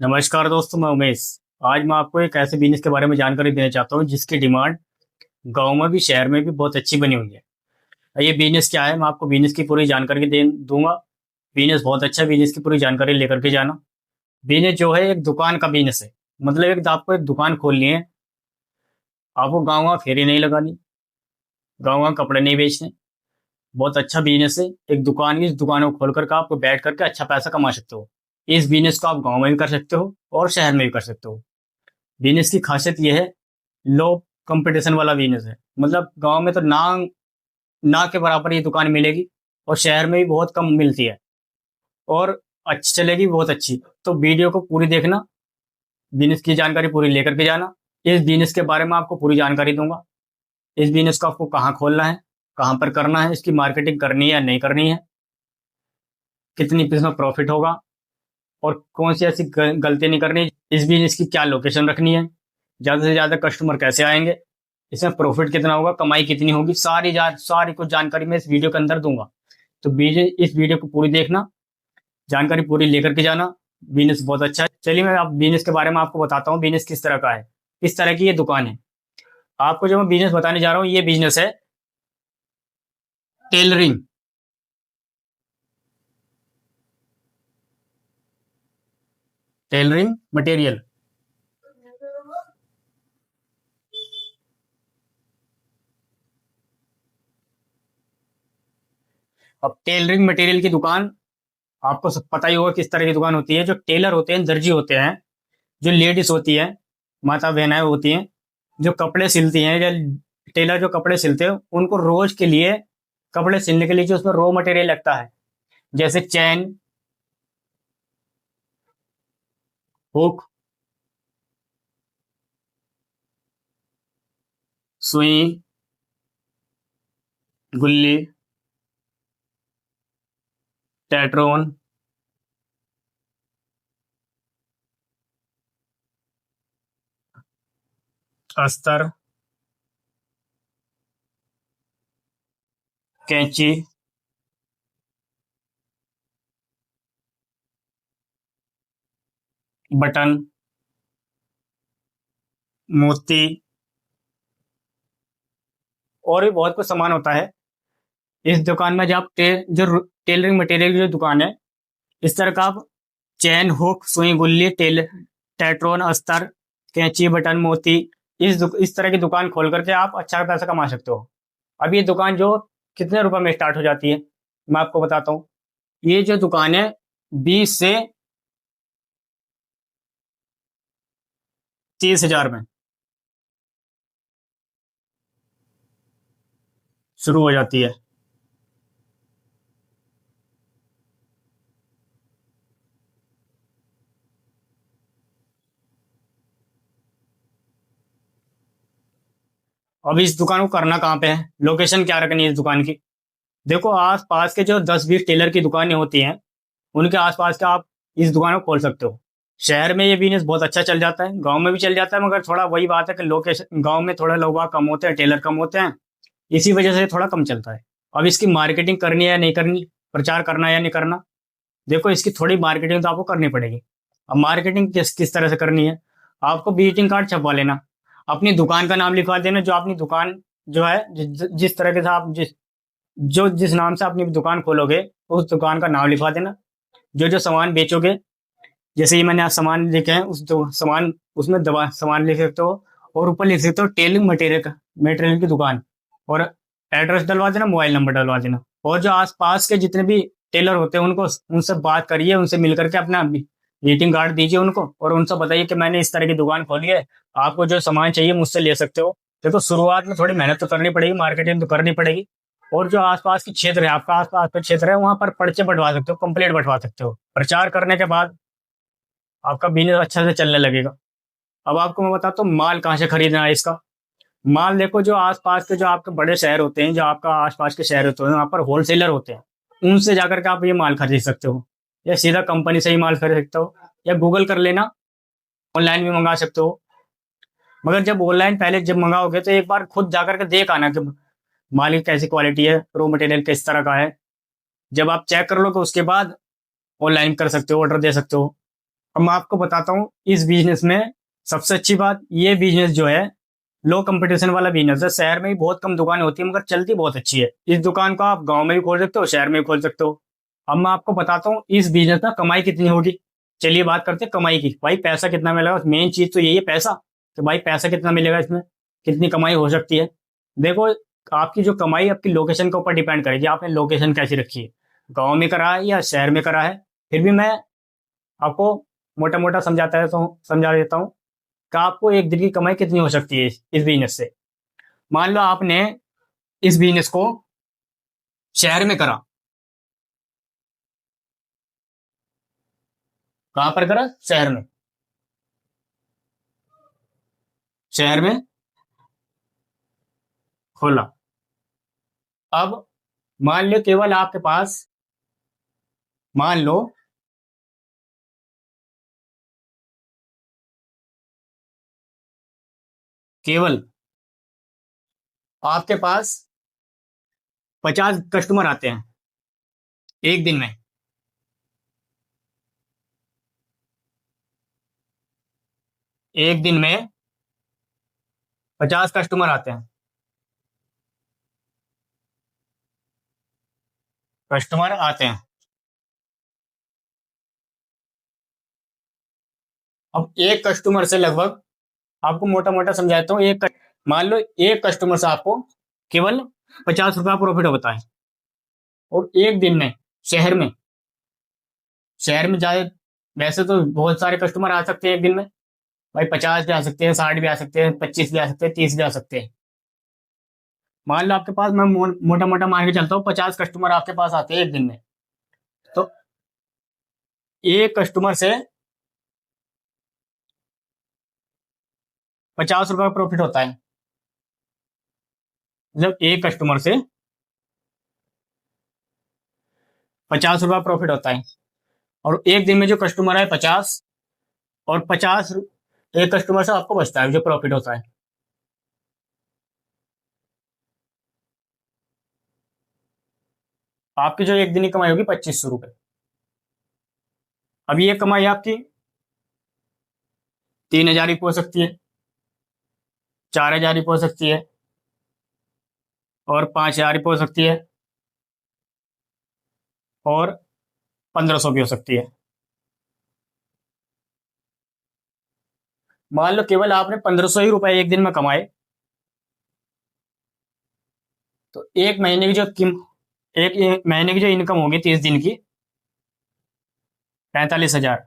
नमस्कार दोस्तों, मैं उमेश। आज मैं आपको एक ऐसे बिजनेस के बारे में जानकारी देना चाहता हूँ जिसकी डिमांड गांव में भी शहर में भी बहुत अच्छी बनी हुई है। ये बिजनेस क्या है, मैं आपको बिजनेस की पूरी जानकारी दे दूंगा। बिजनेस बहुत अच्छा है, बिजनेस की पूरी जानकारी लेकर के जाना। बिजनेस जो है एक दुकान का बिजनेस है। मतलब एक आपको एक दुकान खोलनी है। आपको गाँव गाँव फेरी नहीं लगानी, गाँव गाँव कपड़े नहीं बेचने। बहुत अच्छा बिजनेस है। एक दुकान, इस दुकान को खोल करके आप बैठ करके अच्छा पैसा कमा सकते हो। इस बिजनेस को आप गाँव में भी कर सकते हो और शहर में भी कर सकते हो। बिजनेस की खासियत यह है, लो कंपटीशन वाला बिजनेस है। मतलब गांव में तो ना ना के बराबर ये दुकान मिलेगी और शहर में भी बहुत कम मिलती है और अच्छी चलेगी, बहुत अच्छी। तो वीडियो को पूरी देखना, बिजनेस की जानकारी पूरी लेकर के जाना। इस बिजनेस के बारे में आपको पूरी जानकारी दूंगा। इस बिजनेस को आपको कहाँ खोलना है, कहाँ पर करना है, इसकी मार्केटिंग करनी है या नहीं करनी है, कितनी इसमें प्रॉफिट होगा और कौन सी ऐसी गलती नहीं करनी, इस बिजनेस की क्या लोकेशन रखनी है, ज़्यादा से ज़्यादा कस्टमर कैसे आएंगे, इसमें प्रॉफिट कितना होगा, कमाई कितनी होगी, सारी कुछ जानकारी मैं इस वीडियो के अंदर दूंगा। तो इस वीडियो को पूरी देखना, जानकारी पूरी लेकर के जाना। बिजनेस बहुत अच्छा है। चलिए मैं आप बिजनेस के बारे में आपको बताता हूँ, बिजनेस किस तरह का है, किस तरह की ये दुकान है। आपको जो मैं बिजनेस बताने जा रहा हूँ, ये बिजनेस है टेलरिंग। Tailoring material. अब टेलरिंग मटेरियल की दुकान, आपको सब पता ही होगा किस तरह की दुकान होती है। जो टेलर होते हैं, दर्जी होते हैं, जो लेडीज होती हैं, माता बहनाएं होती हैं, जो कपड़े सिलती हैं, या टेलर जो कपड़े सिलते हैं, उनको रोज के लिए कपड़े सिलने के लिए जो उसमें रॉ मटेरियल लगता है, जैसे चैन, हुक, सुई, गुल्ली, टेट्रोन, अस्तर, कैंची, बटन, मोती, और भी बहुत कुछ सामान होता है इस दुकान में। जब आप जो टेलरिंग मटेरियल की जो दुकान है, इस तरह का आप चैन, हुक, सुई, गुल्ली, टेट्रोन, अस्तर, कैंची, बटन, मोती, इस तरह की दुकान खोल करके आप अच्छा पैसा कमा सकते हो। अब ये दुकान जो कितने रुपए में स्टार्ट हो जाती है, मैं आपको बताता हूँ। ये जो दुकान है 20 से 30 हजार में शुरू हो जाती है। अब इस दुकान को करना कहाँ पे है, लोकेशन क्या रखनी है इस दुकान की। देखो, आस पास के जो 10-20 टेलर की दुकानें होती हैं, उनके आसपास का आप इस दुकान को खोल सकते हो। शहर में ये बिजनेस बहुत अच्छा चल जाता है, गांव में भी चल जाता है, मगर थोड़ा वही बात है कि लोकेशन, गांव में थोड़ा लोग कम होते हैं, टेलर कम होते हैं, इसी वजह से थोड़ा कम चलता है। अब इसकी मार्केटिंग करनी है या नहीं करनी, प्रचार करना है या नहीं करना, देखो इसकी थोड़ी मार्केटिंग तो आपको करनी पड़ेगी। अब मार्केटिंग किस किस तरह से करनी है, आपको विजिटिंग कार्ड छपवा लेना, अपनी दुकान का नाम लिखवा देना, जो अपनी दुकान जो है, जिस तरह के से आप जिस नाम से अपनी दुकान खोलोगे, उस दुकान का नाम लिखवा देना। जो जो सामान बेचोगे, जैसे ये मैंने आज सामान लिखे हैं, उस दो सामान, उसमें दवा सामान लिख सकते हो, और ऊपर लिख सकते हो टेलिंग मटेरियल की दुकान, और एड्रेस डलवा देना, मोबाइल नंबर डलवा देना। और जो आसपास के जितने भी टेलर होते हैं, उनको उनसे बात करिए, उनसे मिल करके अपना ग्रीटिंग कार्ड दीजिए उनको, और उनसे बताइए कि मैंने इस तरह की दुकान खोली है, आपको जो सामान चाहिए मुझसे ले सकते हो। देखो, शुरुआत में थोड़ी मेहनत तो करनी पड़ेगी, मार्केटिंग तो करनी पड़ेगी। और जो आसपास की क्षेत्र है, आपका आसपास का क्षेत्र है, वहां पर पर्चे बंटवा सकते हो, कंप्लेंट बंटवा सकते हो। प्रचार करने के बाद आपका बिजनेस अच्छा से चलने लगेगा। अब आपको मैं बताता हूँ माल कहाँ से खरीदना है इसका। माल देखो, जो आसपास के जो आपके बड़े शहर होते हैं, जो आपका आसपास के शहर होते हैं, वहाँ पर होलसेलर होते हैं, उनसे जाकर के आप ये माल खरीद सकते हो, या सीधा कंपनी से ही माल खरीद सकते हो, या गूगल कर लेना, ऑनलाइन भी मंगा सकते हो। मगर जब ऑनलाइन पहले जब मंगाओगे, तो एक बार खुद जाकर के देख आना कि माल की कैसी क्वालिटी है, रॉ मटेरियल किस तरह का है। जब आप चेक कर लोगे, उसके बाद ऑनलाइन कर सकते हो, ऑर्डर दे सकते हो। अब मैं आपको बताता हूँ इस बिजनेस में सबसे अच्छी बात, ये बिजनेस जो है लो कंपटीशन वाला बिजनेस है। शहर में भी बहुत कम दुकानें होती है मगर चलती बहुत अच्छी है। इस दुकान को आप गांव में भी खोल सकते हो, शहर में भी खोल सकते हो। अब मैं आपको बताता हूँ इस बिजनेस में कमाई कितनी होगी। चलिए बात करते हैं कमाई की। भाई पैसा कितना मिलेगा, मेन चीज तो यही है पैसा। तो भाई पैसा कितना मिलेगा इसमें, कितनी कमाई हो सकती है। देखो, आपकी जो कमाई आपकी लोकेशन के ऊपर डिपेंड करेगी, आपने लोकेशन कैसी रखी है, गाँव में करा है या शहर में करा है। फिर भी मैं आपको मोटा मोटा समझा देता हूँ कि आपको एक दिन की कमाई कितनी हो सकती है इस बिजनेस से। मान लो आपने इस बिजनेस को शहर में करा। कहां पर करा, शहर में। शहर में खोला। अब मान लो केवल आपके पास, मान लो केवल आपके पास 50 कस्टमर आते हैं एक दिन में। एक दिन में 50 कस्टमर आते हैं। कस्टमर आते हैं। अब एक कस्टमर से लगभग, आपको मोटा मोटा समझाता हूँ, मान लो एक कस्टमर से आपको केवल 50 रुपया प्रॉफिट होता है। और एक दिन में शहर में, शहर में जाए, वैसे तो बहुत सारे कस्टमर आ सकते हैं एक दिन में। भाई 50 भी आ सकते हैं, 60 भी आ सकते हैं, 25 भी आ सकते हैं, 30 भी आ सकते हैं। मान लो आपके पास, मैं मोटा मोटा मान के चलता हूँ, 50 कस्टमर आपके पास आते हैं एक दिन में। तो एक कस्टमर से 50 रुपया प्रॉफिट होता है। जब एक कस्टमर से 50 रुपया प्रॉफिट होता है, और एक दिन में जो कस्टमर है 50, और 50 एक कस्टमर से आपको बचता है जो प्रॉफिट होता है। आपकी जो एक दिन की कमाई होगी 2500 रुपये। अब ये कमाई आपकी 3000 की हो सकती है, 4000 की हो सकती है, और 5000 की हो सकती है, और 1500 की हो सकती है। मान लो केवल आपने 1500 ही रुपए एक दिन में कमाए, तो एक महीने की जो इनकम होगी 30 दिन की, 45,000।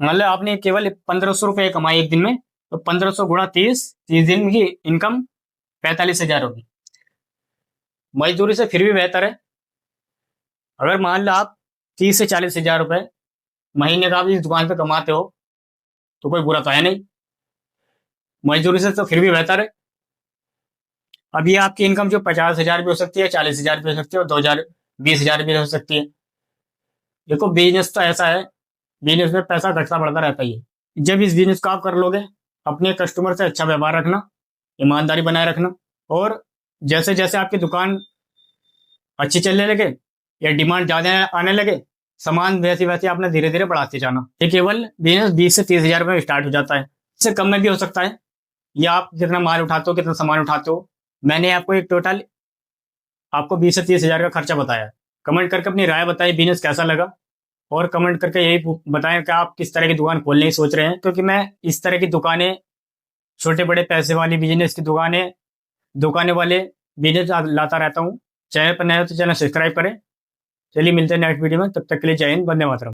मान लो आपने केवल 1500 रुपये कमाए एक दिन में, तो 1500 गुणा 30 दिन की इनकम 45,000 होगी। मजदूरी से फिर भी बेहतर है। अगर मान लो आप 30 से 40 हजार रुपए महीने का आप इस दुकान पे कमाते हो, तो कोई बुरा तो है नहीं। मजदूरी से तो फिर भी बेहतर है। अब ये आपकी इनकम जो 50,000 भी हो सकती है, 40,000 भी हो सकती है, और 2,000, 20,000 भी हो सकती है। देखो बिजनेस तो ऐसा है, बिजनेस में पैसा घटता बढ़ता रहता ही है। जब इस बिजनेस को आप कर लोगे, अपने कस्टमर से अच्छा व्यवहार रखना, ईमानदारी बनाए रखना, और जैसे जैसे आपकी दुकान अच्छी चलने लगे या डिमांड ज़्यादा आने लगे, सामान वैसे वैसे आपने धीरे धीरे बढ़ाते जाना। ये केवल बिजनेस 20 से 30 हजार में स्टार्ट हो जाता है, इससे कम में भी हो सकता है। या आप कितना माल उठाते हो, कितना सामान उठाते हो। मैंने आपको एक टोटल आपको 20 से 30 हजार का खर्चा बताया। कमेंट करके अपनी राय बताइए बिजनेस कैसा लगा, और कमेंट करके यही बताएं कि आप किस तरह की दुकान खोलने की सोच रहे हैं, क्योंकि मैं इस तरह की दुकानें, छोटे बड़े पैसे वाली बिजनेस की दुकानें, दुकानें वाले बिजनेस लाता रहता हूँ। चैनल पर नए हो तो चैनल सब्सक्राइब करें। चलिए मिलते हैं नेक्स्ट वीडियो में, तब तक के लिए जय हिंद, वंदे मातरम।